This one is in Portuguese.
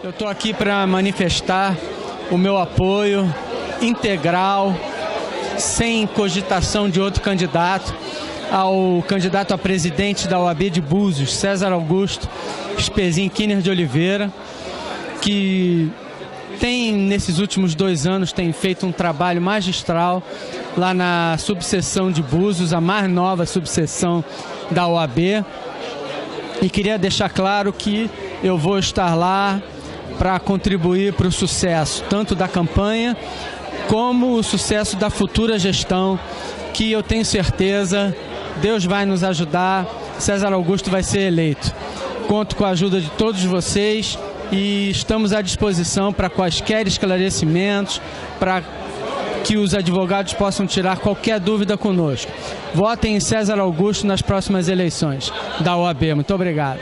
Eu estou aqui para manifestar o meu apoio integral, sem cogitação de outro candidato, ao candidato a presidente da OAB de Búzios, César Augusto Spezin Kinner de Oliveira, que tem, nesses últimos 2 anos, tem feito um trabalho magistral lá na subseção de Búzios, a mais nova subseção da OAB. E queria deixar claro que eu vou estar lá para contribuir para o sucesso, tanto da campanha, como o sucesso da futura gestão, que eu tenho certeza, Deus vai nos ajudar, César Augusto vai ser eleito. Conto com a ajuda de todos vocês e estamos à disposição para quaisquer esclarecimentos, para que os advogados possam tirar qualquer dúvida conosco. Votem em César Augusto nas próximas eleições da OAB. Muito obrigado.